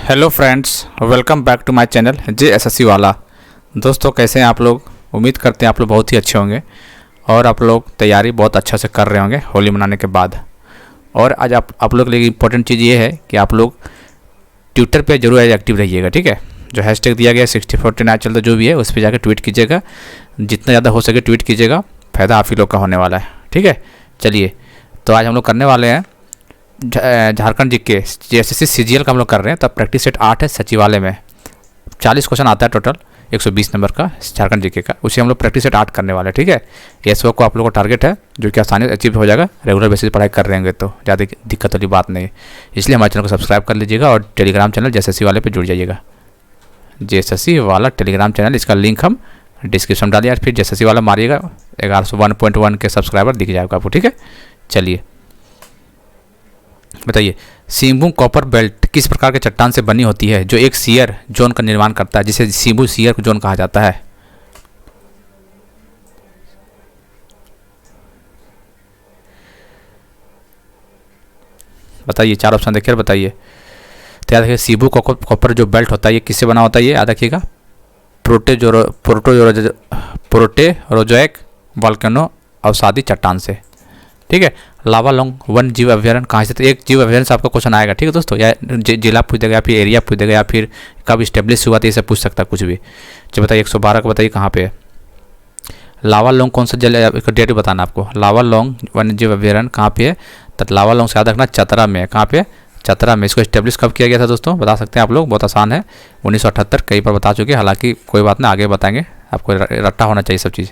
Hello friends, welcome back to my channel JSSC वाला। दोस्तों, कैसे हैं आप लोग? उम्मीद करते हैं आप लोग बहुत ही अच्छे होंगे और आप लोग तैयारी बहुत अच्छा से कर रहे होंगे होली मनाने के बाद। और आज आप लोग के लिए इम्पोर्टेंट चीज़ ये है कि आप लोग ट्विटर पे जरूर एक्टिव रहिएगा, ठीक है। जो हैशटैग दिया गया 6049 चलता जो भी है उस पर जाकर ट्वीट कीजिएगा, जितना ज़्यादा हो सके ट्वीट कीजिएगा, फ़ायदा आप ही लोग का होने वाला है, ठीक है। चलिए, तो आज हम लोग करने वाले हैं झारखंड जीके JSSC CGL का हम लोग कर रहे हैं। तब प्रैक्टिस सेट 8 है सचिवालय में। 40 क्वेश्चन आता है टोटल 120 नंबर का झारखंड जीके का, उसे हम लोग प्रैक्टिस सेट 8 करने वाले हैं, ठीक है। एसओ को आप लोगों को टारगेट है जो कि आसानी से अचीव हो जाएगा, रेगुलर बेसिस पढ़ाई कर रहे होंगे तो ज़्यादा दिक्कत वाली बात नहीं है। इसलिए हमारे चैनल को सब्सक्राइब कर लीजिएगा और टेलीग्राम चैनल JSSC वाले पर जुड़ जाइएगा। JSSC वाला टेलीग्राम चैनल, इसका लिंक हम डिस्क्रिप्शन में डालिए, फिर JSSC वाला मारिएगा, 1101.1 के सब्सक्राइबर दिख जाएगा आपको, ठीक है। चलिए बताइए, सिंबू कॉपर बेल्ट किस प्रकार के चट्टान से बनी होती है जो एक शियर जोन का निर्माण करता है, जिसे सिंबू शियर जोन कहा जाता है? बताइए, 4 ऑप्शन देखिए, बताइए। तो याद रखिए, सिंबू कॉपर जो बेल्ट होता है ये किससे बना होता है? ये याद रखिएगा, प्रोटेरोजोइक वोल्केनो अवसादी चट्टान से, ठीक है। लावा लॉन्ग वन जीव अभ्यारण्य कहाँ से? तो एक जीव अभ्यारण्य से आपका क्वेश्चन आएगा, ठीक है दोस्तों। या जिला पूछ देगा, या फिर एरिया पूछ देगा, या फिर कब इस्टेब्लिश हुआ, तो ये सब पूछ सकता है कुछ भी। चलो बताइए, 112 का बताइए कहाँ पे है? लावा लॉन्ग कौन सा जल, इसका डेट बताना आपको। लावा लॉन्ग वन जीव अभ्यारण्य कहाँ पे है? तो लावा लॉन्ग से याद रखना चतरा में है। कहाँ पे? चतरा में। इसको इस्टेब्लिश कब किया गया था दोस्तों? बता सकते हैं आप लोग, बहुत आसान है, 1978। कई बार बता चुके, हालांकि कोई बात नहीं, आगे बताएंगे, आपको रट्टा होना चाहिए सब चीज़।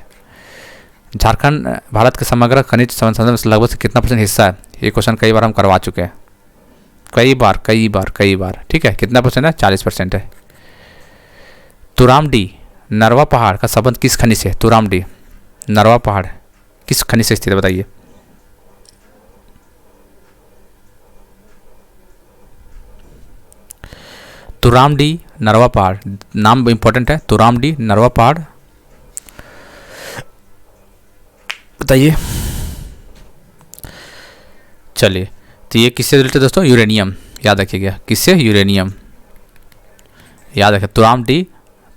झारखंड भारत के समग्र खनिज संसाधन में लगभग से कितना % हिस्सा है? ये क्वेश्चन कई बार हम करवा चुके हैं, कई बार, ठीक है। कितना % है? 40% है। तुरामडी नरवा पहाड़ का संबंध किस खनिज से? तुरामडी नरवा पहाड़ किस खनिज से स्थित है? बताइए। तुरामडी नरवा पहाड़, नाम इंपॉर्टेंट है, तुरामडी नरवा पहाड़। बताइए। चलिए, तो ये किससे रिलेटेड दोस्तों? यूरेनियम, याद रखिएगा, किससे? यूरेनियम, याद रखिए।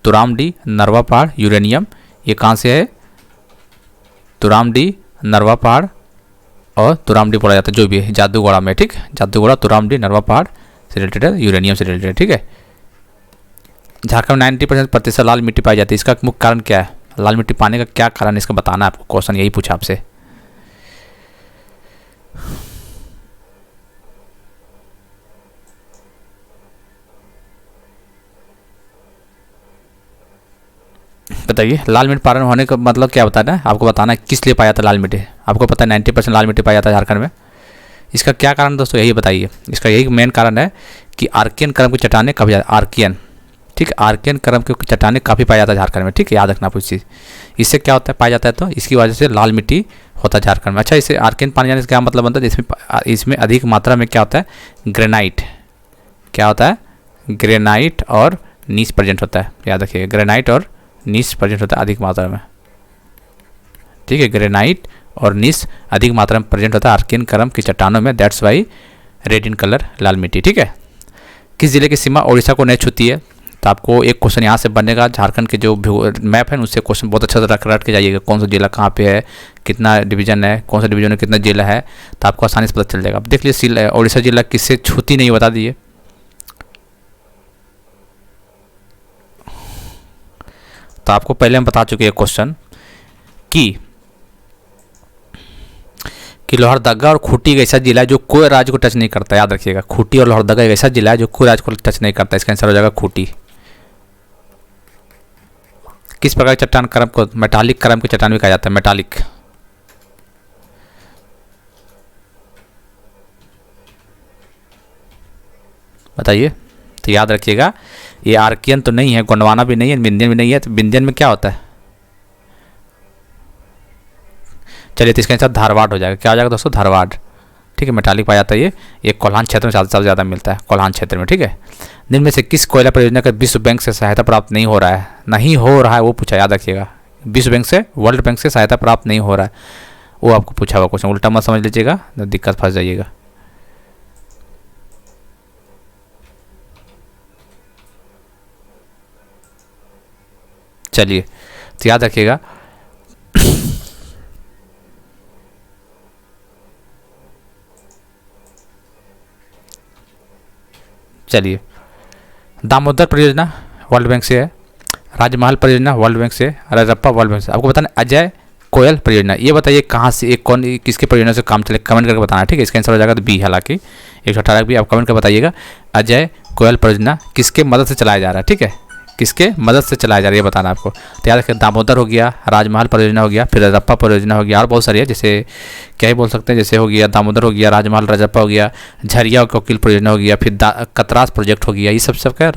तुरामडी नरवा पहाड़ यूरेनियम, ये कहाँ से है? तुरामडी नरवा पहाड़, और तुरामडी बोला जाता है जो भी है जादूगोड़ा में, ठीक। जादूगोड़ा तुरामडी नरवा पहाड़ से रिलेटेड है, यूरेनियम से रिलेटेड, ठीक है। झारखंड में 90% लाल मिट्टी पाई जाती है, इसका मुख्य कारण क्या है? लाल मिट्टी पाने का क्या कारण है, इसका बताना है आपको। क्वेश्चन यही पूछा आपसे। बताइए, लाल मिट्टी पालन होने का मतलब क्या बताना है आपको? बताना है किस लिए पाया जाता है लाल मिट्टी। आपको पता है 90% लाल मिट्टी पाया जाता है झारखंड में। इसका क्या कारण दोस्तों, यही बताइए। इसका यही मेन कारण है कि आर्कियन क्रम की चट्टानें काफ़ी आर्कियन, ठीक, आर्कियन क्रम की चट्टानें काफ़ी पाया जाता है झारखंड में, ठीक है। याद रखना कुछ चीज़। इससे क्या होता है, पाया जाता है, तो इसकी वजह से लाल मिट्टी होता है झारखंड में। अच्छा, इसे आर्कियन पाने जाने से क्या मतलब बनता है? इसमें अधिक मात्रा में क्या होता है? ग्रेनाइट, क्या होता है? ग्रेनाइट और नीस प्रेजेंट होता है, याद रखिएगा। ग्रेनाइट और नीस प्रेजेंट होता है अधिक मात्रा में, ठीक है। ग्रेनाइट और नीस अधिक मात्रा में प्रेजेंट होता है आर्कियन क्रम की चट्टानों में, that's why red in colour लाल मिट्टी, ठीक है। किस जिले की सीमा उड़ीसा को नहीं छूती है? तो आपको एक क्वेश्चन यहाँ से बनेगा, झारखंड के जो मैप है उससे क्वेश्चन बहुत अच्छा से रट के जाइएगा, कौन सा जिला कहाँ पे है, कितना डिवीजन है, कौन सा डिवीजन में कितना जिला है, तो आपको आसानी से पता चल जाएगा। देख लीजिए, उड़ीसा जिला किससे छूती नहीं, बता दीजिए। तो आपको पहले हम बता चुके हैं क्वेश्चन कि लोहरदगा और खूंटी एक ऐसा जिला है जो कोई राज्य को टच नहीं करता, याद रखिएगा। खूंटी और लोहरदगा एक ऐसा जिला है जो कोई राज्य को टच नहीं करता, इसका आंसर हो जाएगा खूंटी। किस प्रकार के चट्टान क्रम को मेटालिक क्रम की चट्टान भी कहा जाता है? मेटालिक, बताइए। तो याद रखिएगा, ये आर्कियन तो नहीं है, गोंडवाना भी नहीं है, विंध्यन भी नहीं है। तो विंध्यन में क्या होता है? चलिए, तो इसका आंसर धारवाड़ हो जाएगा। क्या हो जाएगा दोस्तों? धारवाड़, ठीक है। मेटालिक पाया जाता है ये कोल्हान क्षेत्र में सबसे ज़्यादा मिलता है, कोल्हान क्षेत्र में, ठीक है। निम्न में से किस कोयला परियोजना का विश्व बैंक से सहायता प्राप्त नहीं हो रहा है? वो पूछा, याद रखिएगा। विश्व बैंक से, वर्ल्ड बैंक से सहायता प्राप्त नहीं हो रहा है, वो आपको पूछा हुआ क्वेश्चन, उल्टा मत समझ लीजिएगा, दिक्कत फंस जाइएगा। चलिए तो याद रखिएगा। चलिए, दामोदर परियोजना वर्ल्ड बैंक से है, राजमहल परियोजना वर्ल्ड बैंक से, रजरप्पा वर्ल्ड बैंक से। आपको बताना अजय कोयल परियोजना, ये बताइए कहाँ से, एक कौन किसके परियोजना से काम चले, कमेंट करके बताना, ठीक है। इसका आंसर हो जाएगा तो बी, हालांकि 118 भी आप कमेंट कर बताइएगा। अजय कोयल परियोजना किसके मदद से चलाया जा रहा है, ठीक है, किसके मदद से चलाया जा रहा है ये बताना आपको। तो याद रखिए, दामोदर हो गया, राजमहल परियोजना हो गया, फिर रजरप्पा परियोजना हो गया, और बहुत सारी है, जैसे क्या ही बोल सकते हैं, जैसे हो गया दामोदर हो गया, राजमहल, रजरप्पा हो गया, झरिया कोकिल परियोजना हो गया, फिर कतरास प्रोजेक्ट हो गया, ये सब सबका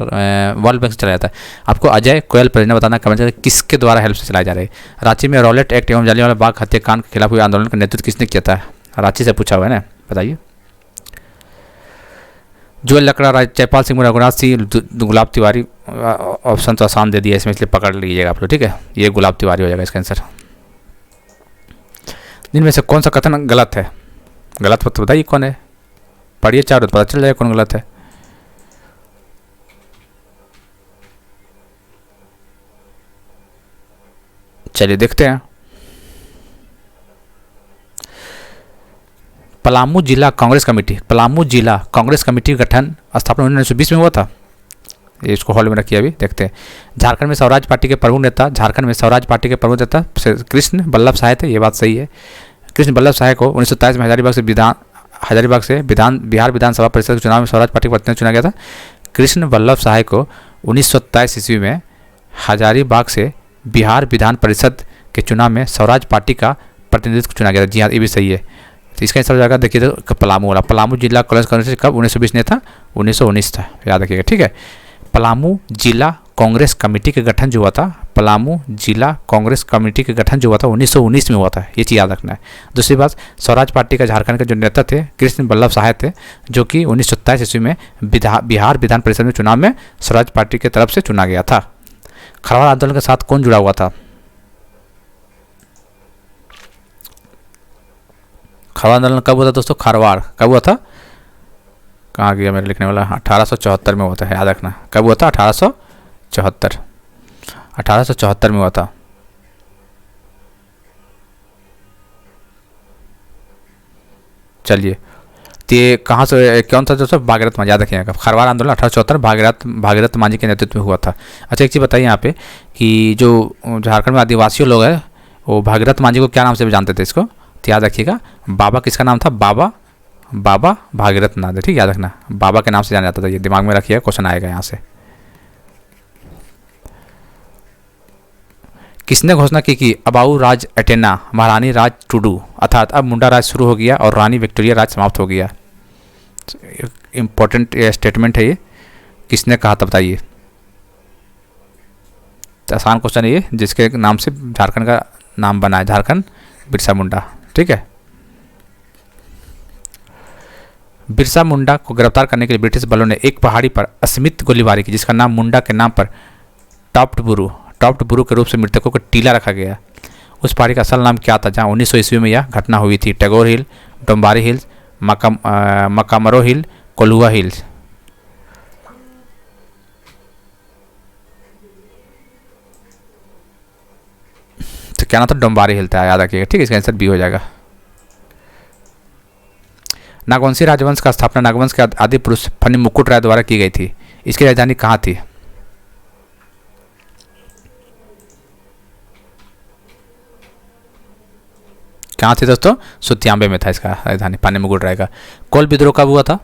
वर्ल्ड बैंक से चलाया जाता है। आपको अजय कोयल परियोजना बताना कमेंट करके किसके द्वारा हेल्प से चलाया जा रहा है। रांची में रॉलेट एक्ट एवं जलियांवाला बाग हत्याकांड के खिलाफ हुए आंदोलन का नेतृत्व किसने किया था, रांची से पूछा हुआ है ना, बताइए। जुएल लकड़ा, जयपाल सिंह, रघुनाथ सिंह, गुलाब तिवारी। ऑप्शन तो आसान दे दिया इसमें, इसलिए पकड़ लीजिएगा आप लोग, ठीक है, ये गुलाब तिवारी हो जाएगा इसका आंसर। इनमें से कौन सा कथन गलत है, गलत तो बताइए कौन है, पढ़िए चारों तो पता चल जाएगा कौन गलत है। चलिए देखते हैं। पलामू जिला कांग्रेस कमेटी, पलामू जिला कांग्रेस कमेटी का गठन स्थापना 1920 में हुआ था, ये इसको हॉल में रखिए, अभी देखते हैं। झारखंड में स्वराज पार्टी के प्रमुख नेता, झारखंड में स्वराज पार्टी के प्रमुख नेता कृष्ण वल्लभ सहाय थे, ये बात सही है। कृष्ण वल्लभ सहाय को 1927 में हजारीबाग से बिहार विधानसभा परिषद के चुनाव में स्वराज पार्टी का प्रतिनिधि चुना गया था। कृष्ण वल्लभ सहाय को 1927 ईस्वी में हजारीबाग से बिहार विधान परिषद के चुनाव में स्वराज पार्टी का प्रतिनिधित्व चुना गया था। जी हाँ, ये भी सही है। तो इसका आंसर हो जाएगा, देखिए तो पलामू वाला, पलामू जिला कांग्रेस कब 1920 में था, 1919 था, याद रखिएगा, ठीक है। पलामू जिला कांग्रेस कमेटी का गठन जो हुआ था, पलामू जिला कांग्रेस कमेटी का गठन जो हुआ था 1919 में हुआ था, ये चीज़ याद रखना है। दूसरी बात, स्वराज पार्टी का झारखंड के जो नेता थे कृष्ण वल्लभ सहाय थे, जो कि 1927 ईस्वी में बिहार विधान परिषद में चुनाव में स्वराज पार्टी की तरफ से चुना गया था। खरवाड़ आंदोलन के साथ कौन जुड़ा हुआ था, खरवाड़ आंदोलन कब हुआ था दोस्तों, खरवाड़ कब हुआ था, कहाँ गया मेरे लिखने वाला, 1874 में हुआ था, याद रखना। कब हुआ था, 1874 में हुआ था। चलिए, तो ये कहाँ से कौन था दोस्तों, भागीरथ मांझी, याद रखिएगा। खरवाड़ आंदोलन 1874 भागीरथ मांझी के नेतृत्व में हुआ था। अच्छा, एक चीज़ बताइए यहाँ पे कि जो झारखंड में आदिवासी लोग हैं वो भागीरथ मांझी को क्या नाम से भी जानते थे इसको, तो याद रखिएगा, बाबा किसका नाम था, बाबा भागीरथ नाथ है, ठीक, याद रखना, बाबा के नाम से जाना जाता था, ये दिमाग में रखिएगा, क्वेश्चन आएगा यहाँ से। किसने घोषणा की कि अबाऊ राज अटेना महारानी राज टुडू, अर्थात अब मुंडा राज शुरू हो गया और रानी विक्टोरिया राज समाप्त हो गया। इंपॉर्टेंट स्टेटमेंट है ये, किसने कहा था बताइए। आसान क्वेश्चन है ये, जिसके नाम से झारखंड का नाम बना है, झारखंड, बिरसा मुंडा, ठीक है। बिरसा मुंडा को गिरफ्तार करने के लिए ब्रिटिश बलों ने एक पहाड़ी पर असीमित गोलीबारी की, जिसका नाम मुंडा के नाम पर टॉप्ड बुरू के रूप से मृतकों को टीला रखा गया। उस पहाड़ी का असल नाम क्या था जहां 1900 ईस्वी में यह घटना हुई थी, टैगोर हिल, डोम्बारी हिल्स, मकामरो हिल, कोलुआ हिल्स। तो क्या नाम था, डोम्बारी हिल था, याद रखिएगा, ठीक है, इसका आंसर बी हो जाएगा। नागवंशी राजवंश का स्थापना नागवंश के आदि पुरुष फनी मुकुट राय द्वारा की गई थी। इसकी राजधानी कहाँ थी, कहाँ थी दोस्तों, सुत्यांबे में था इसका राजधानी, फनी मुकुट राय का। कोल विद्रोह कब हुआ था,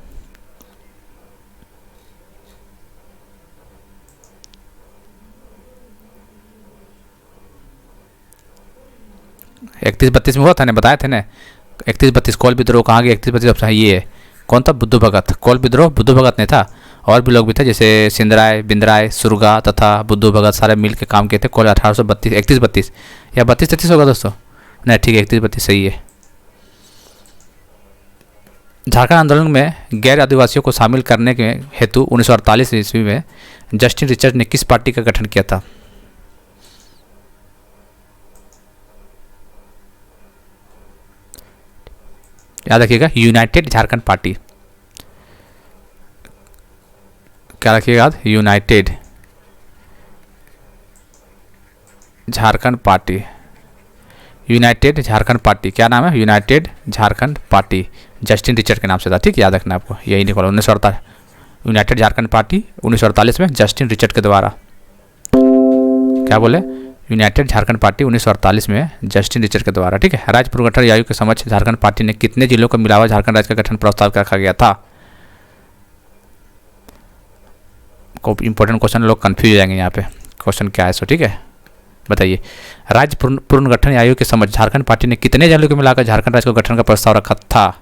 इकतीस 32 में हुआ था ना, बताए थे ना, 31-32 कोल विद्रोह कहाँ गया, 31-32 ऑप्शन ये है, कौन था, बुद्धू भगत। कोल विद्रोह बुद्धू भगत नहीं था, और भी लोग भी थे, जैसे सिंदराय, बिंदराय, सुरगा तथा बुद्धू भगत, सारे मिल के काम किए थे। कोल 1832, 31-32 या 32-33 होगा दोस्तों, नहीं ठीक है, 31-32 सही है। झारखंड आंदोलन में गैर आदिवासियों को शामिल करने के हेतु 1948 ईस्वी में जस्टिन रिचर्ड ने किस पार्टी का गठन किया था, याद रखिएगा, यूनाइटेड झारखंड पार्टी, क्या रखिएगा याद, United Jharkhand party, United Jharkhand party, क्या नाम है, United Jharkhand party, Justin Richard के नाम से था, ठीक, याद रखना आपको, यही निकला 1948, यूनाइटेड झारखंड पार्टी 1948 में जस्टिन रिचर्ड के द्वारा, क्या बोले, यूनाइटेड झारखंड पार्टी 1948 में जस्टिन रिचर्ड के द्वारा, ठीक है। राज्य पुनर्गठन आयोग के समक्ष झारखंड पार्टी ने कितने जिलों को मिला हुआ झारखंड राज्य का गठन प्रस्ताव रखा गया था। को इंपॉर्टेंट क्वेश्चन, लोग कंफ्यूज हो जाएंगे यहाँ पे, क्वेश्चन क्या है सो, ठीक है, बताइए। राज्य पुनर्गठन आयोग के समक्ष झारखंड पार्टी ने कितने जिलों को मिलाकर झारखंड राज्य को गठन का प्रस्ताव रखा था।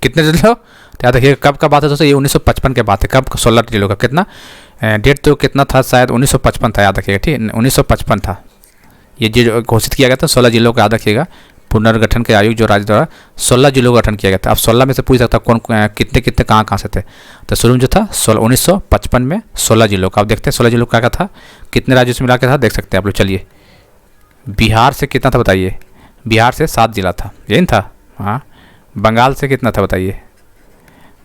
कितने जिलों, तो याद रखिए कब का बात है दोस्तों, ये 1955 के बात है, कब, 16 जिलों का, कितना डेट तो कितना था, शायद 1955 था, याद रखिएगा, ठीक है, 1955 था ये जो घोषित किया गया था, 16 जिलों का, याद रखिएगा। पुनर्गठन के आयोग जो राज्य द्वारा 16 जिलों का गठन किया गया था। अब 16 में से पूछ सकता कौन कितने कितने कहाँ से थे, तो शुरू में जो था 1955 में 16 जिलों का। अब देखते हैं 16 जिलों का क्या था, कितने राज्यों से मिला के था, देख सकते हैं आप लोग। चलिए, बिहार से कितना था बताइए, बिहार से 7 जिला था, यही था, हाँ। बंगाल से कितना था बताइए,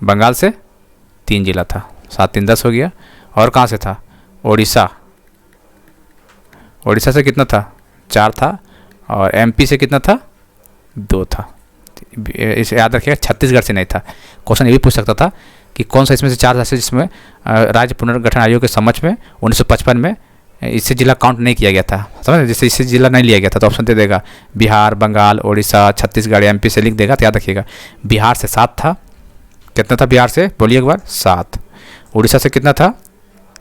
बंगाल से 3 जिला था, 7 3 10 हो गया। और कहाँ से था, उड़ीसा, उड़ीसा से कितना था, 4 था। और एमपी से कितना था, 2 था। इसे याद रखिएगा, छत्तीसगढ़ से नहीं था। क्वेश्चन ये भी पूछ सकता था कि कौन सा इसमें से 4 राज्य जिसमें राज्य पुनर्गठन आयोग के समक्ष में 1955 में इससे जिला काउंट नहीं किया गया था, समझ, जैसे इससे जिला नहीं लिया गया था, तो ऑप्शन दे देगा बिहार, बंगाल, उड़ीसा, छत्तीसगढ़, एमपी से लिख देगा। तो याद रखिएगा, बिहार से 7 था, कितना था बिहार से, बोलिए एक बार, 7। उड़ीसा से कितना था,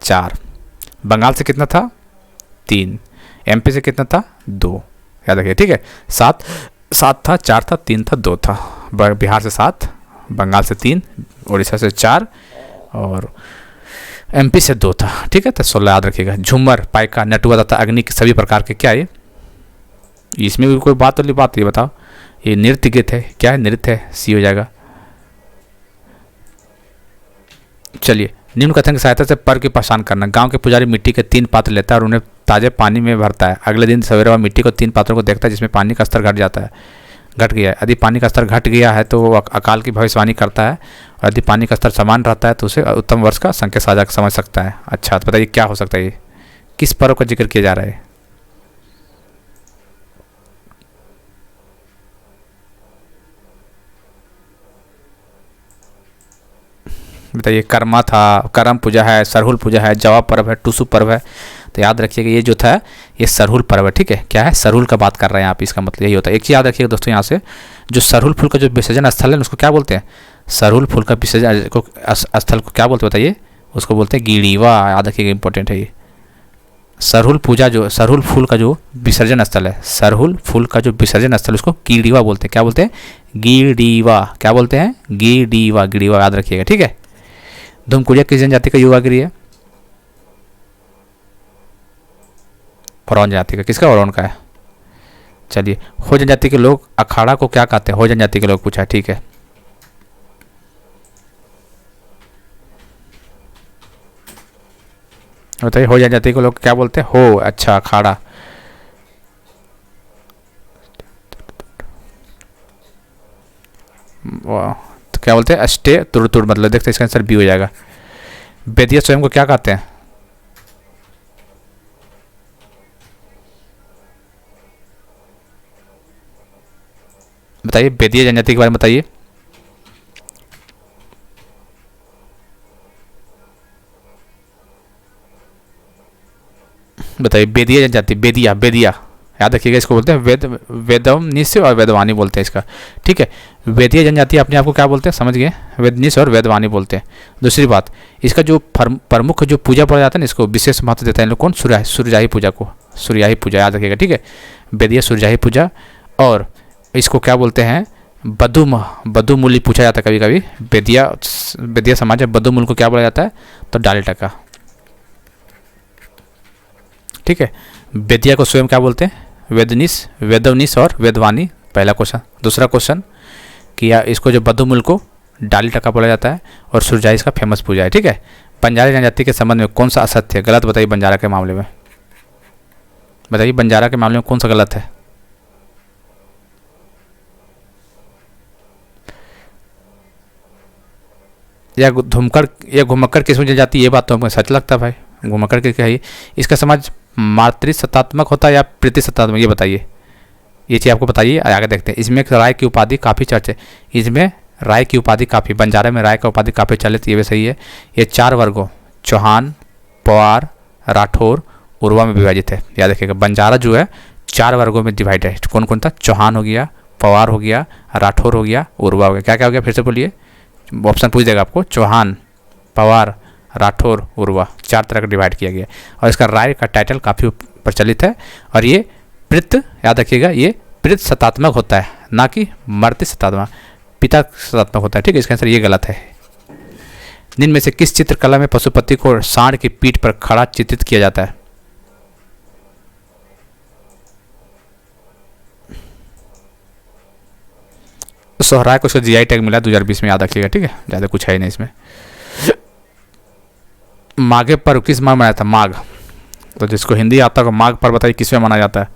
4। बंगाल से कितना था, 3। एमपी से कितना था, 2। याद रखिए, ठीक है, 7 था, 4 था, 3 था, 2 था। बिहार से 7, बंगाल से 3, उड़ीसा से 4 और एमपी से 2 था, ठीक है। तो 16 याद रखिएगा। झूमर, पाइका, नटुआ तथा अग्नि के सभी प्रकार के, क्या ये, इसमें भी कोई बात वाली बात, ये बताओ, ये नृत्य गीत है, क्या है, नृत्य है, सी हो जाएगा। चलिए, निम्न कथन की सहायता से पर्व की पहचान करना। गांव के पुजारी मिट्टी के 3 पात्र लेता है और उन्हें ताजे पानी में भरता है। अगले दिन सवेरे वह मिट्टी को 3 पात्रों को देखता है जिसमें पानी का स्तर घट जाता है, घट गया है। यदि पानी का स्तर घट गया है तो वो अकाल की भविष्यवाणी करता है, और यदि पानी का स्तर समान रहता है तो उसे उत्तम वर्ष का संकेत साझा समझ सकता है। अच्छा, तो बताइए क्या हो सकता है, ये किस पर्व का जिक्र किया जा रहा है। बताइए, कर्मा था, करम पूजा है, सरहुल पूजा है, जवा पर्व है, टुसु पर्व है। तो याद रखिएगा ये जो था ये सरहुल पर्व है, ठीक है। क्या है, सरहुल का बात कर रहे हैं आप, इसका मतलब यही होता है। एक चीज़ याद रखिएगा दोस्तों, यहाँ से जो सरहुल फूल का जो विसर्जन स्थल है उसको क्या बोलते हैं, सरहुल फूल का विसर्जन स्थल को क्या बोलते हैं बताइए, उसको बोलते हैं गिड़ीवा। याद रखिएगा, इंपॉर्टेंट है ये। सरहुल पूजा जो, सरहुल फूल का जो विसर्जन स्थल है, सरहुल फूल का जो विसर्जन स्थल उसको गिड़ीवा बोलते हैं। क्या बोलते हैं, गिड़ीवा। क्या बोलते हैं, गिड़ीवा, गिड़ीवा, याद रखिएगा, ठीक है। धूमकुड़िया किस जनजाति का युवागिरी है, ओरोन जाति का। किसका, ओरोन का है। चलिए, हो जनजाति के लोग अखाड़ा को क्या कहते हैं, हो जनजाति के लोग पूछा है, ठीक है। बताइए, हो जनजाति के लोग क्या बोलते हैं, हो, अच्छा, अखाड़ा। तो क्या बोलते हैं, अष्टे तुड़ तुड़, मतलब देखते हैं इसका आंसर बी हो जाएगा। बेदिया स्वयं को क्या कहते हैं, बताइए, बेदिया जनजाति के बारे में बताइए। बताइए, बेदिया जनजाति, बेदिया, बेदिया, याद रखिएगा, इसको बोलते हैं वेदवनिस और वेदवानी बोलते हैं इसका, ठीक है। वेदिया जनजाति अपने आप को क्या बोलते हैं, समझ गए, वेदनिस और वेदवानी बोलते हैं। दूसरी बात, इसका जो प्रमुख जो पूजा पड़ा जाता है ना, इसको विशेष महत्व देता है लोग, कौन, सूर्याही पूजा को, सूर्याही पूजा, याद रखिएगा, ठीक है। बेदिया सूर्याही पूजा, और इसको क्या बोलते हैं, बदुमूल मूल्य पूछा जाता है कभी कभी। बेदिया समाज में बदुमूल को क्या बोला जाता है, तो डाली टका, ठीक है। बेदिया को स्वयं क्या बोलते हैं, वेदवनिस और वेदवानी, पहला क्वेश्चन। दूसरा क्वेश्चन कि इसको जो बदुमूल को डाली टका बोला जाता है, और सूर्याही इसका फेमस पूजा है, ठीक है। बंजारा जनजाति के संबंध में कौन सा असत्य है, गलत बताइए। बंजारा के मामले में बताइए, बंजारा के मामले में कौन सा गलत है, या घुमक्कड़ किस में जल जाती है, ये बात तो हमको सच लगता है भाई। घुमक्कड़ के क्या है, इसका समाज मातृसत्तात्मक होता है या प्रतिसत्तात्मक, ये बताइए, ये चीज़ आपको बताइए। आगे देखते हैं। इसमें राय की उपाधि काफ़ी चर्चे, इसमें राय की उपाधि काफ़ी, बंजारा में राय का उपाधि काफ़ी चलित, ये भी सही है। ये 4 वर्गों चौहान, पवार, राठौर, उर्वा में विभाजित है। याद रखिएगा, बंजारा जो है 4 वर्गों में डिवाइड है। कौन कौन था? चौहान हो गया, पवार हो गया, राठौर हो गया, उर्वा हो गया। क्या क्या हो गया फिर से बोलिए, ऑप्शन पूछ देगा आपको। चौहान, पवार, राठौर, उर्वा, 4 तरह का डिवाइड किया गया। और इसका राय का टाइटल काफ़ी प्रचलित है। और ये पितृ, याद रखिएगा, ये पितृ सत्तात्मक होता है, ना कि मर्त सत्तात्मक, पिता सत्तात्मक होता है। ठीक है, इसका आंसर ये गलत है। निम्न में से किस चित्रकला में पशुपति को सांड की पीठ पर खड़ा चित्रित किया जाता है? सोहराय को उसको जीआई टैग मिला 2020 में, याद रखिएगा। ठीक है, ज़्यादा कुछ है ही नहीं इसमें। माघे पर्व किस माह मनाया था? माघ, तो जिसको हिंदी आता है माघ पर्व बताइए किस में मनाया जाता है?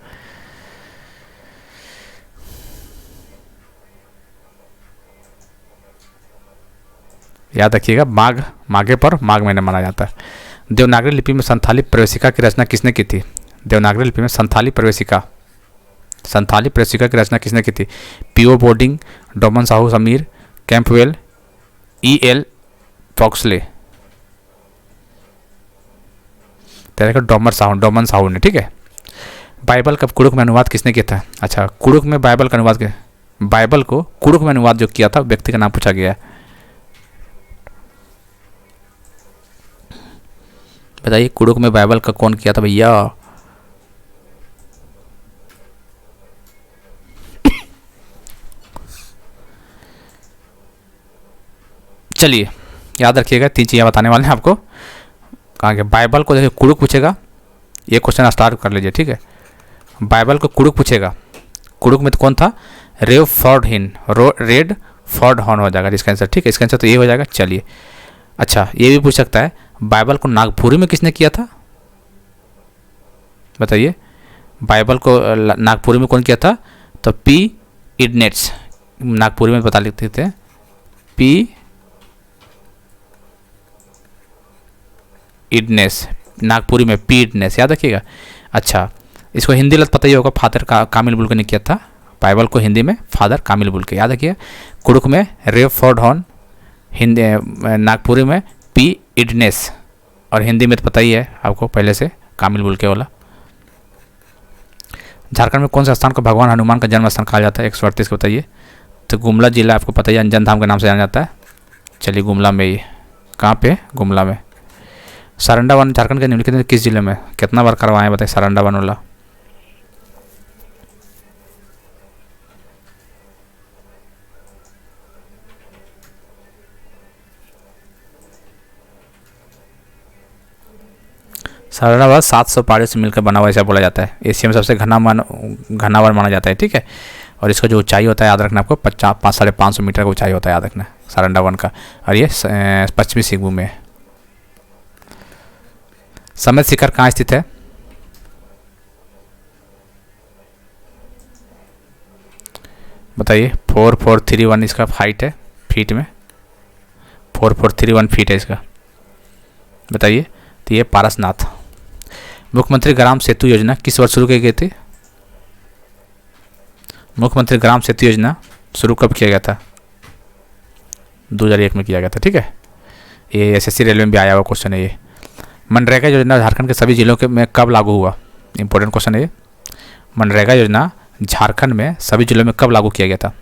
याद रखिएगा, माघे पर्व माघ महीने मनाया जाता है। देवनागरी लिपि में संथाली प्रवेशिका की रचना किसने की थी? देवनागरी लिपि में संथाली प्रवेशिका की रचना किसने की थी? PO boarding, Doman Sahu Sameer, Campbell, E.L. फॉक्सले। तेरे डोमन साहू ने। ठीक है। बाइबल का कुड़ुक में अनुवाद किसने किया था? अच्छा, कुड़ुक में बाइबल का अनुवाद, बाइबल को कुड़ुक में अनुवाद जो किया था व्यक्ति का नाम पूछा गया है। बताइए, कुड़ुक में बाइबल का कौन किया था भैया? चलिए, याद रखिएगा, 3 चीज़ें बताने वाले हैं आपको। कहाँ के बाइबल को देखिए कुड़ुक पूछेगा, ये क्वेश्चन स्टार्ट कर लीजिए। ठीक है, बाइबल को कुड़ुक पूछेगा, कुड़ुक में तो कौन था? रेड फॉर्ड हॉर्न हो जाएगा जिसका आंसर। ठीक है, इसका आंसर तो ये हो जाएगा। चलिए, अच्छा ये भी पूछ सकता है, बाइबल को नागपुरी में किसने किया था? बताइए, बाइबल को नागपुरी में कौन किया था? तो P. इडनेट्स, नागपुरी में बता लेते थे, P. इडनेस, नागपुरी में P. इडनेस, याद रखिएगा। अच्छा, इसको हिंदी लत पता ही होगा, फादर कामिल बुल्के ने किया था। बाइबल को हिंदी में फादर कामिल बुल्के, याद रखिए। कुड़ुक में रेव फॉर्ड हॉर्न, हिंदी नागपुरी में P. इडनेस, और हिंदी में तो पता ही है आपको पहले से, कामिल बुल्के वाला। झारखंड में कौन सा स्थान को भगवान हनुमान का जन्म स्थान कहा जाता है? 138 को बताइए। तो गुमला जिला आपको पता ही है, अंजन धाम के नाम से जाना जाता है। चलिए, गुमला में, ये कहाँ पे? गुमला में। सारंडा वन झारखंड के निम्नलिखित में किस जिले में? कितना बार करवाए हैं बताइए सारंडा वन वाला? सारंडा वन 700 पहाड़ियों से मिलकर बना हुआ ऐसा बोला जाता है। एशिया में सबसे घना वन माना जाता है। ठीक है, और इसका जो ऊंचाई होता है याद रखना आपको, 550 मीटर का ऊंचाई होता है, याद रखना सारंडा वन का। और ये पश्चिमी सिंहभूम में। समेत शिखर कहाँ स्थित है? बताइए। 4431 इसका हाइट है फीट में, 4431 फीट है इसका। बताइए। तो ये पारसनाथ। मुख्यमंत्री ग्राम सेतु योजना किस वर्ष शुरू की गई थी? मुख्यमंत्री ग्राम सेतु योजना शुरू कब किया गया था? 2001 में किया गया था। ठीक है, ये SSC रेलवे में भी आया हुआ क्वेश्चन है ये। मनरेगा योजना झारखंड के सभी जिलों के में कब लागू हुआ? इंपॉर्टेंट क्वेश्चन है ये। मनरेगा योजना झारखंड में सभी जिलों में कब लागू किया गया था?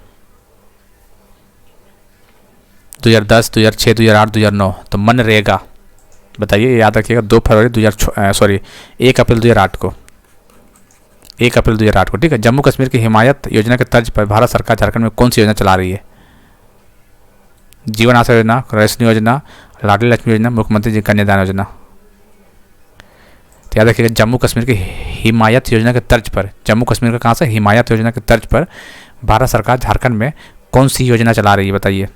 2010, 2006, 2008, 2009। तो मनरेगा, बताइए, याद रखिएगा, 1 अप्रैल 2008 को, 1 अप्रैल 2008 को। ठीक है। जम्मू कश्मीर की हिमायत योजना के तर्ज पर भारत सरकार झारखंड में कौन सी योजना चला रही है? जीवन आशा योजना, रोशनी योजना, लाडली लक्ष्मी योजना, मुख्यमंत्री जी कन्यादान योजना। तो याद रखिएगा, जम्मू कश्मीर की हिमायत योजना के तर्ज पर, जम्मू कश्मीर का कहाँ से? हिमायत योजना के तर्ज पर भारत सरकार झारखंड में कौन सी योजना चला रही है? बताइए।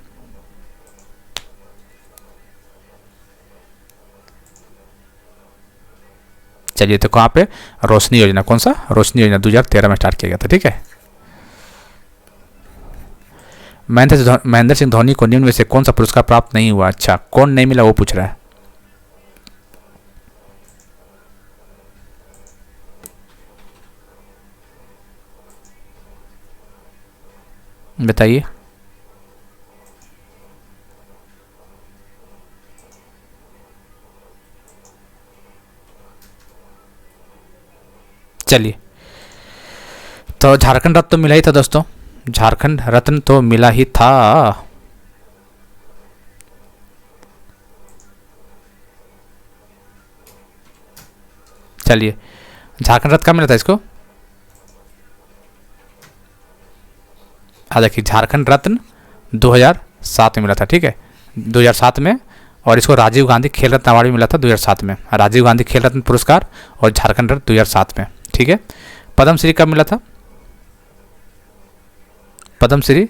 चलिए, तो कहाँ पे? रोशनी योजना। कौन सा? रोशनी योजना 2013 में स्टार्ट किया गया था। ठीक है। महेंद्र सिंह धोनी को निम्न में से कौन सा पुरस्कार प्राप्त नहीं हुआ? अच्छा, कौन नहीं मिला वो पूछ रहा है। बताइए। चलिए, तो झारखंड रत्न तो मिला ही था दोस्तों, झारखंड रत्न तो मिला ही था। चलिए, झारखंड रत्न कब मिला था इसको? हाँ देखिए, झारखंड रत्न 2007 में मिला था, ठीक है, 2007 में। और इसको राजीव गांधी खेल रत्न अवार्ड भी मिला था 2007 में, राजीव गांधी खेल रत्न पुरस्कार और झारखंड रत्न 2007 में, ठीक है। पद्मश्री कब मिला था? पद्मश्री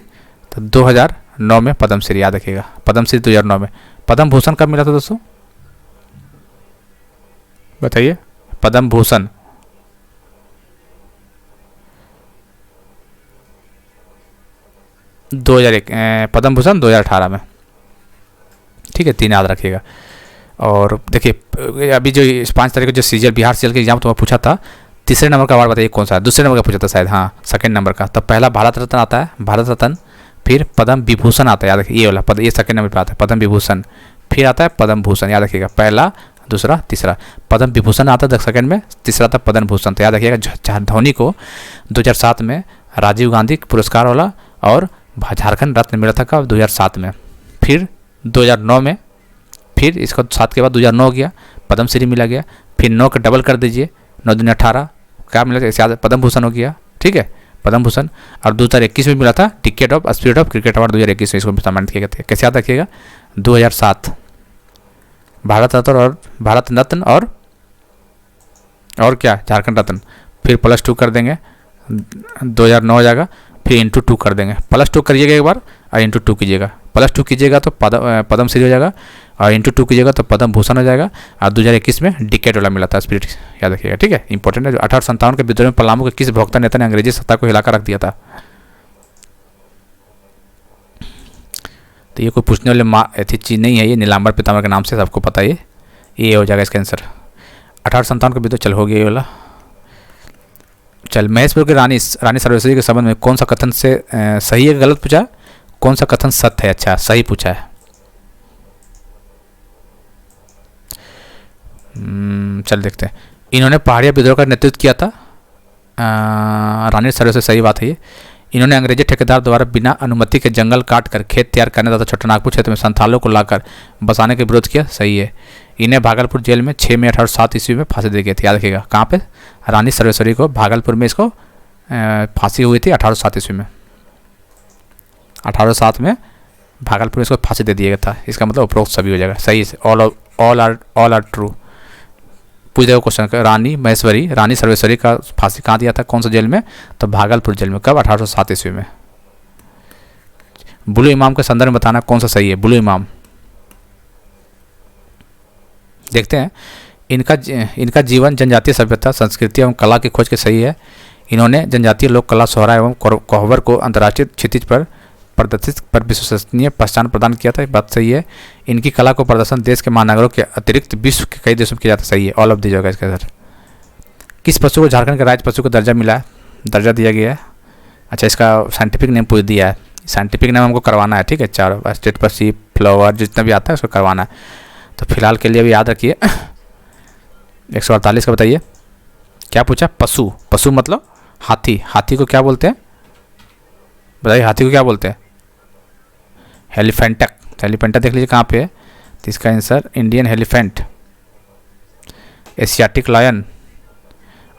तो 2009 में पद्मश्री, याद रखिएगा, पद्मश्री 2009 में। पद्म भूषण कब मिला था दोस्तों? बताइए। पद्म भूषण 2001, पद्म भूषण 2018 में, ठीक है, 3 याद रखिएगा। और देखिए, अभी जो 5 तारीख को जो सीजीएल बिहार सीजीएल के एग्जाम तुम्हें पूछा था, तीसरे नंबर का अवार्ड बताइए कौन सा है? दूसरे नंबर का पूछा था शायद, हाँ सेकंड नंबर का। तो पहला भारत रत्न आता है, भारत रत्न, फिर पद्म विभूषण आता है, याद रखिए, ये वाला पद, ये सेकंड नंबर पर आता है पद्म विभूषण, फिर आता है पद्म भूषण, याद रखिएगा, पहला दूसरा तीसरा। पद्म विभूषण आता है सेकंड में, तीसरा आता है पद्म भूषण। तो याद रखिएगा, धोनी को 2007 में राजीव गांधी पुरस्कार वाला और झारखंड रत्न मिला था कब? 2007 में। फिर 2009 में, फिर इसको 7 के बाद 2009 गया, पद्मश्री मिला गया, फिर 9 का डबल कर दीजिए, 9 दूनी 18, क्या मिला? इससे पद्म भूषण हो गया, ठीक है, पद्म भूषण। और 2021 में मिला था ticket of spirit of cricket award 2021 में, इसको सम्मानित किया गया था। कैसे याद रखिएगा? 2007 भारत रत्न और भारत रत्न और क्या, झारखंड रत्न, फिर +2 कर देंगे, 2009 हो जाएगा, फिर इंटू 2 कर देंगे, +2 करिएगा एक बार और इंटू 2 कीजिएगा, +2 कीजिएगा तो पद्मश्री हो जाएगा, और इंटू 2 कीजिएगा तो पद्म भूषण हो जाएगा। और 2021 में डिकेट वाला मिला था स्पिरिट, याद रखिएगा, ठीक है, इंपॉर्टेंट है। 1857 के विद्रोह में पलामू के किस भोक्ता नेता ने अंग्रेजी सत्ता को हिलाकर रख दिया था? तो ये कोई पूछने वाले ऐसी चीज़ नहीं है, ये नीलांबर पीताम्बर के नाम से सबको पता है, ये हो जाएगा इसका आंसर। 1857 का विद्रोह, चल हो गया ये वाला। चल, महेशपुर की रानी सर्वेश्वरी के संबंध में कौन सा कथन से सही है गलत पूछा, कौन सा कथन सत्य है? अच्छा, सही पूछा है। चल देखते हैं, इन्होंने पहाड़िया विद्रोह का नेतृत्व किया था, रानी सर्वेश्वरी, सही बात है ये। इन्होंने अंग्रेजी ठेकेदार द्वारा बिना अनुमति के जंगल काट कर खेत तैयार करने तथा छोटानागपुर क्षेत्र में संथालों को लाकर बसाने के विरोध किया, सही है। इन्हें भागलपुर जेल में 6 मई 1807 ईस्वी में फांसी दी गई थी, याद रखिएगा, कहाँ पे? रानी सर्वेश्वरी को भागलपुर में इसको फांसी हुई थी 1807 ईस्वी में, 1807 में भागलपुर में इसको फांसी दे दिया गया था। इसका मतलब उपरोक्त सभी हो जाएगा, सही है, ऑल आर ट्रू। पूछ देगा क्वेश्चन, रानी महेश्वरी, रानी सर्वेश्वरी का फांसी कहाँ दिया था, कौन सा जेल में? तो भागलपुर जेल में, कब? 1807 ईस्वी में। बुलु इमाम के संदर्भ में बताना कौन सा सही है? बुलु इमाम, देखते हैं। इनका जीवन जनजातीय सभ्यता, संस्कृति एवं कला की खोज के सही है। इन्होंने जनजातीय लोक कला, सोहरा एवं कोहबर को अंतर्राष्ट्रीय क्षितिज पर प्रदर्शित पर विश्वसनीय पहचान प्रदान किया था, बात सही है। इनकी कला को प्रदर्शन देश के महानगरों के अतिरिक्त विश्व के कई देशों में किया जाता, सही है, ऑल ऑफ दी होगा इसका आंसर। किस पशु को झारखंड के राज्य पशु का दर्जा मिला है, दर्जा दिया गया है? अच्छा, इसका साइंटिफिक नेम पूछ दिया है, साइंटिफिक नेम हमको करवाना है, ठीक है, चारों स्टेट पर सी फ्लावर जितना भी आता है उसको करवाना है। तो फिलहाल के लिए अभी याद रखिए 148 का बताइए, क्या पूछा? पशु, पशु मतलब हाथी, हाथी को क्या बोलते हैं बताइए, हाथी को क्या बोलते हैं? हेलीफेंटक, हेलीफेंटा देख लीजिए कहाँ पे है, तो इसका आंसर इंडियन हेलीफेंट, एशियाटिक लायन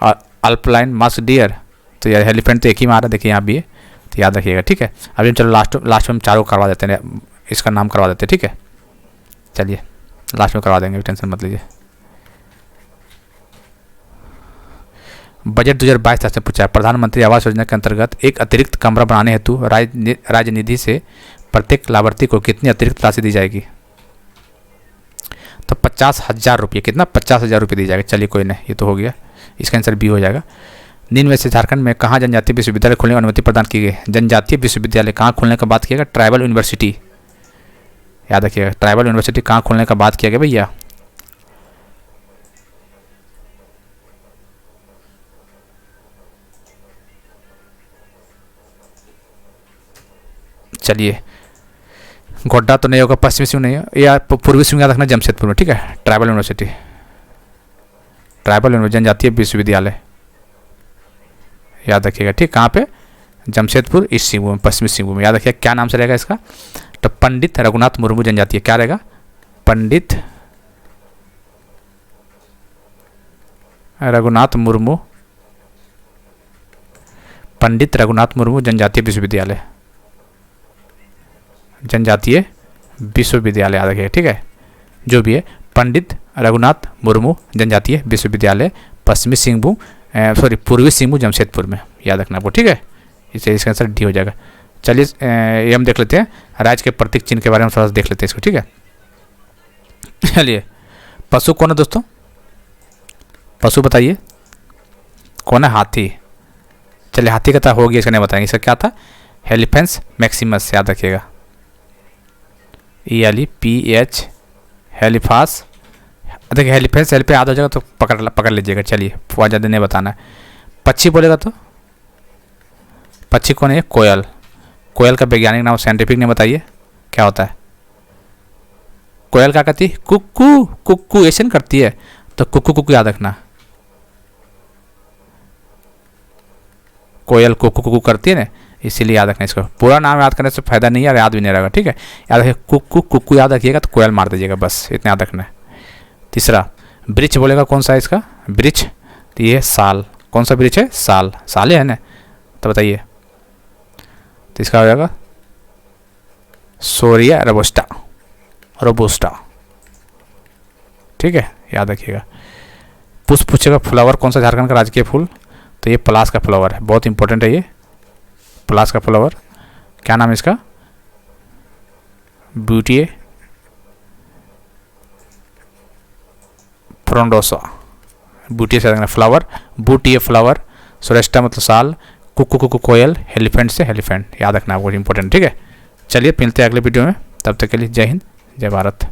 और अल्पलाइन मास्क डियर। तो यार हेलीफेंट तो एक ही में आ रहा है, देखिए यहाँ भी है, तो याद रखिएगा, ठीक है। अभी चलो लास्ट में हम चारों करवा देते हैं, इसका नाम करवा देते हैं, ठीक है, चलिए लास्ट में करवा देंगे, टेंशन मत लीजिए। बजट 2022 से पूछा है, प्रधानमंत्री आवास योजना के अंतर्गत एक अतिरिक्त कमरा बनाने हेतु राज्य निधि से प्रत्येक लाभार्थी को कितनी अतिरिक्त राशि दी जाएगी? तो 50,000 रुपये, कितना? 50,000 रुपये दी जाएगी। चलिए कोई नहीं, ये तो हो गया, इसका आंसर बी हो जाएगा। निम्न में से झारखंड में कहाँ जनजातीय विश्वविद्यालय खोलने की अनुमति प्रदान की गई? जनजातीय विश्वविद्यालय कहाँ खोलने का बात किया गया? ट्राइबल यूनिवर्सिटी, याद रखिएगा, ट्राइबल यूनिवर्सिटी कहाँ खोलने का बात किया गया भैया? चलिए, गोड्डा तो नहीं होगा, पश्चिमी सिंह नहीं है, या पूर्वी सिंह याद रखना, जमशेदपुर में, ठीक है। ट्राइबल यूनिवर्सिटी, ट्राइबल जनजातीय विश्वविद्यालय याद रखिएगा, ठीक। कहाँ पे? जमशेदपुर, ईस्ट सिंहभूम, पश्चिमी सिंहभूम, याद रखिएगा। क्या नाम से रहेगा इसका? तो पंडित रघुनाथ मुर्मू जनजातीय, क्या रहेगा? पंडित रघुनाथ मुर्मू, पंडित रघुनाथ मुर्मू जनजातीय विश्वविद्यालय, जनजातीय विश्वविद्यालय याद रखिएगा, ठीक है। जो भी है, पंडित रघुनाथ मुर्मू जनजातीय विश्वविद्यालय, पश्चिमी सिंहभूम, सॉरी पूर्वी सिंहभूम, जमशेदपुर में, याद रखना आपको, ठीक है। इससे इसका आंसर डी हो जाएगा। चलिए ये हम देख लेते हैं राज्य के प्रतीक चिन्ह के बारे में थोड़ा सा देख लेते हैं इसको, ठीक है। चलिए, पशु कौन है दोस्तों? पशु बताइए कौन है? हाथी। चलिए, हाथी का था हो गया, इसका नहीं बताएंगे। इसका क्या था? हेलिफेंस मैक्सिमस, याद रखिएगा, ELEPH, हेलिफास। देखिए हेलिफेंस हेल पे याद हो जाएगा तो पकड़ लीजिएगा। चलिए, बहुत ज़्यादा नहीं बताना है। पक्षी बोलेगा तो पक्षी कौन है? कोयल। कोयल का वैज्ञानिक नाम, साइंटिफिक नेम बताइए, क्या होता है? कोयल क्या करती है? कुक्कू, कुक्कू ऐसे करती है, तो कुक्कू कुक्कू याद रखना। कोयल कुक्कू कुक्कू करती है ना, इसीलिए याद रखना। इसको पूरा नाम याद करने से फायदा नहीं है, याद भी नहीं रहेगा, ठीक है। याद रखिए, कुक्कू कुक्कू याद रखिएगा तो कोयल मार दीजिएगा, बस इतना याद रखना है। तीसरा, वृक्ष बोलेगा कौन सा है इसका? वृक्ष, तो ये साल। कौन सा वृक्ष है? साल। साले है ना, तो बताइए, तो इसका हो जाएगा सोरिया रोबस्टा, रोबोस्टा, ठीक है, याद रखिएगा। पुष्प पूछेगा, फ्लावर कौन सा झारखंड का राजकीय फूल? तो ये पलाश का फ्लावर है, बहुत इंपॉर्टेंट है ये, पलाश का फ्लावर। क्या नाम है इसका? ब्यूटिए फ्रोंडोसा, बूटिए से रखना, फ्लावर, बूटिए फ्लावर, सोरेस्टा मतलब साल, कुक्कू कुक्कू कोयल, एलिफेंट से एलिफेंट, याद रखना आपको, इंपॉर्टेंट, ठीक है। चलिए मिलते हैं अगले वीडियो में, तब तक के लिए जय हिंद, जय भारत।